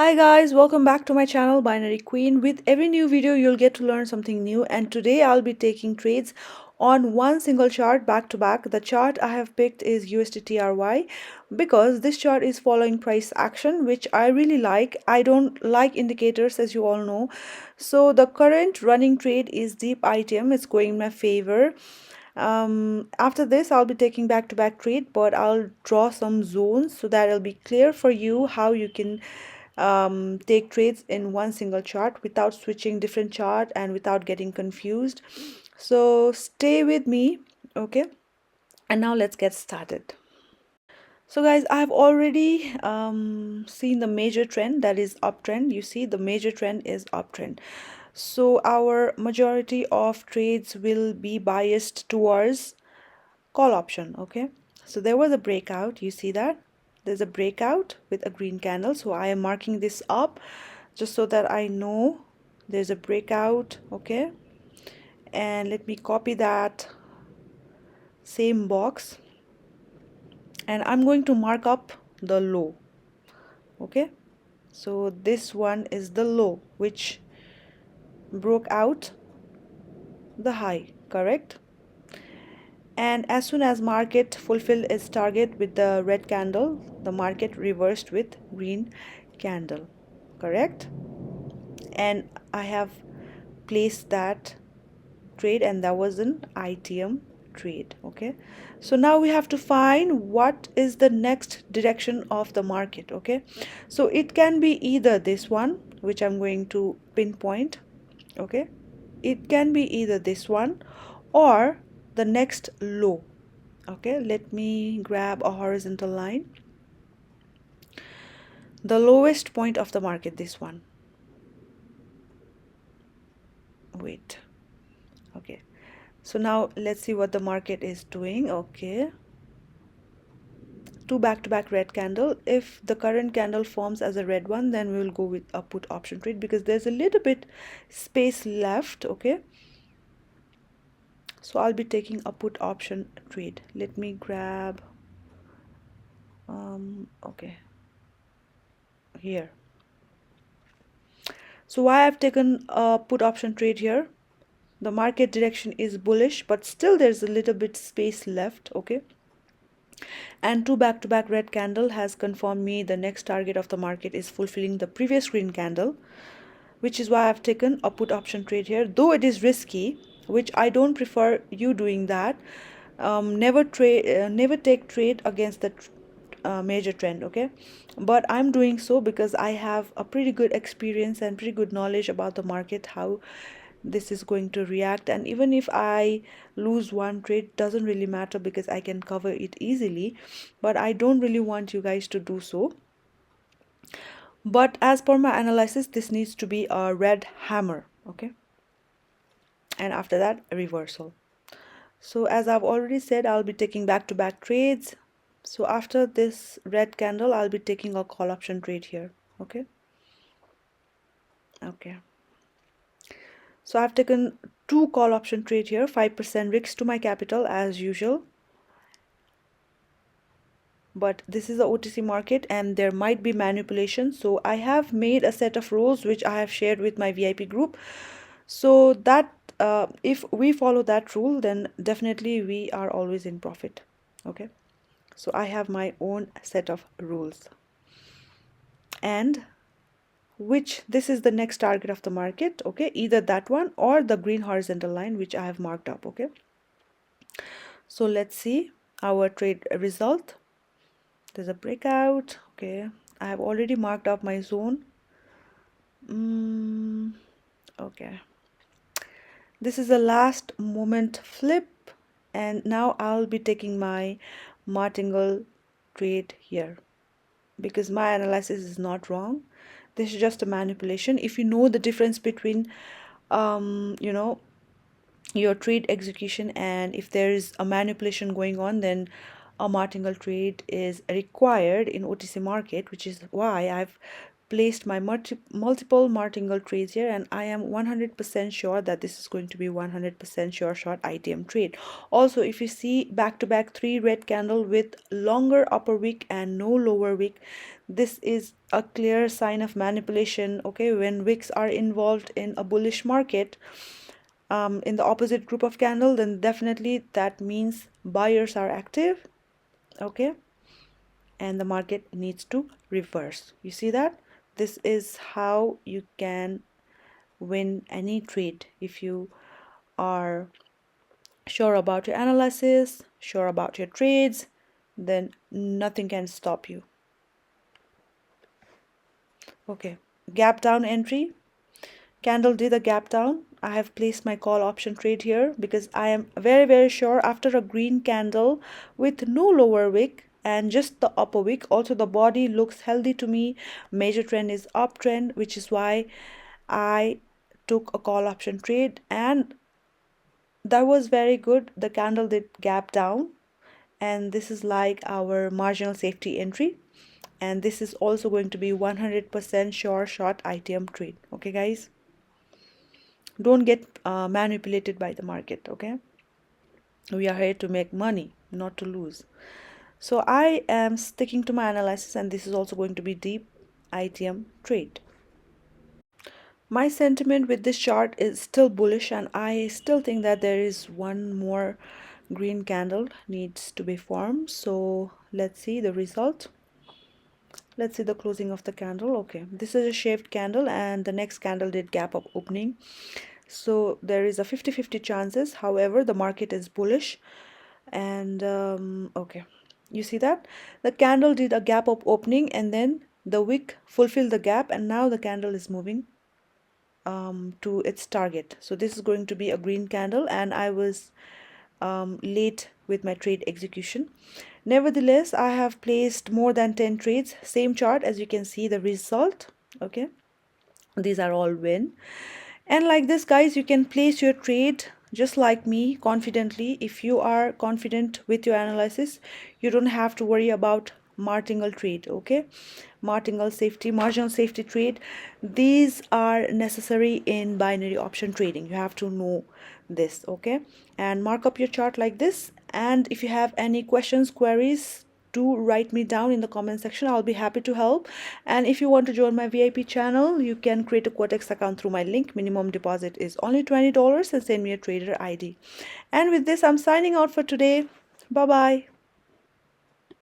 Hi guys, welcome back to my channel Binary Queen. With every new video you'll get to learn something new, and today I'll be taking trades on one single chart back to back. The chart I have picked is USDTRY because this chart is following price action, which I really like. I don't like indicators, as you all know. So the current running trade is deep item. It's going in my favor. After this I'll be taking back-to-back trade, but I'll draw some zones so that it'll be clear for you how you can take trades in one single chart without switching different chart and without getting confused. So stay with me, okay? And now let's get started. So guys, I've already seen the major trend, that is uptrend. You see the major trend is uptrend. So our majority of trades will be biased towards call option. Okay, so there was a breakout. You see that there's a breakout with a green candle, so I am marking this up just so that I know there's a breakout. Okay, and let me copy that same box and I'm going to mark up the low. Okay, so this one is the low which broke out the high, correct? And as soon as market fulfilled its target with the red candle, the market reversed with green candle, correct? And I have placed that trade, and that was an ITM trade. Okay, so now we have to find what is the next direction of the market. Okay, so it can be either this one, which I'm going to pinpoint. Okay, it can be either this one or the next low. Okay, let me grab a horizontal line. The lowest point of the market, this one. Wait. Okay, so now let's see what the market is doing. Okay, two back-to-back red candle. If the current candle forms as a red one, then we will go with a put option trade because there's a little bit space left. Okay, so I'll be taking a put option trade. Let me grab okay, here. So why I've taken a put option trade here, the market direction is bullish, but still there's a little bit space left. Okay, and two back-to-back red candle has confirmed me the next target of the market is fulfilling the previous green candle, which is why I've taken a put option trade here, though it is risky, which I don't prefer you doing that. Never take trade against the major trend. Okay, but I'm doing so because I have a pretty good experience and pretty good knowledge about the market, how this is going to react, and even if I lose one trade, doesn't really matter because I can cover it easily, but I don't really want you guys to do so. But as per my analysis, this needs to be a red hammer. Okay, and after that a reversal. So as I've already said, I'll be taking back-to-back trades. So after this red candle, I'll be taking a call option trade here. Okay, okay, so I've taken two call option trade here, 5% risk to my capital as usual. But this is the OTC market and there might be manipulation, so I have made a set of rules which I have shared with my VIP group, so that if we follow that rule, then definitely we are always in profit. Okay, so I have my own set of rules, and which this is the next target of the market. Okay, either that one or the green horizontal line which I have marked up. Okay, so let's see our trade result. There's a breakout. Okay, I have already marked up my zone. Okay, this is a last moment flip, and now I'll be taking my martingale trade here because my analysis is not wrong. This is just a manipulation. If you know the difference between you know, your trade execution, and if there is a manipulation going on, then a martingale trade is required in OTC market, which is why I've placed my multiple martingale trades here, and I am 100% sure that this is going to be 100% sure short ITM trade. Also, if you see back-to-back 3 red candle with longer upper wick and no lower wick, this is a clear sign of manipulation. Okay, when wicks are involved in a bullish market, in the opposite group of candle, then definitely that means buyers are active. Okay, and the market needs to reverse. You see that? This is how you can win any trade. If you are sure about your analysis, sure about your trades, then nothing can stop you. Okay, gap down entry. Candle did a gap down. I have placed my call option trade here because I am very sure after a green candle with no lower wick and just the upper wick, also the body looks healthy to me, major trend is uptrend, which is why I took a call option trade, and that was very good. The candle did gap down, and this is like our marginal safety entry, and this is also going to be 100% sure short ITM trade. Okay guys, don't get manipulated by the market. Okay, we are here to make money, not to lose. So I am sticking to my analysis, and this is also going to be deep ITM trade. My sentiment with this chart is still bullish, and I still think that there is one more green candle needs to be formed. So let's see the result. Let's see the closing of the candle. Okay, this is a shaved candle, and the next candle did gap up opening, so there is a 50-50 chances. However, the market is bullish, and okay, you see that the candle did a gap up opening, and then the wick fulfilled the gap, and now the candle is moving to its target. So this is going to be a green candle, and I was late with my trade execution. Nevertheless, I have placed more than 10 trades, same chart as you can see the result. Okay, these are all win. And like this guys, you can place your trade just like me confidently. If you are confident with your analysis, you don't have to worry about martingale trade. Okay, martingale safety, marginal safety trade, these are necessary in binary option trading. You have to know this. Okay, and mark up your chart like this, and if you have any questions, queries, do write me down in the comment section. I'll be happy to help. And if you want to join my VIP channel, you can create a Quotex account through my link. Minimum deposit is only $20, and send me a trader ID. And with this, I'm signing out for today. Bye bye.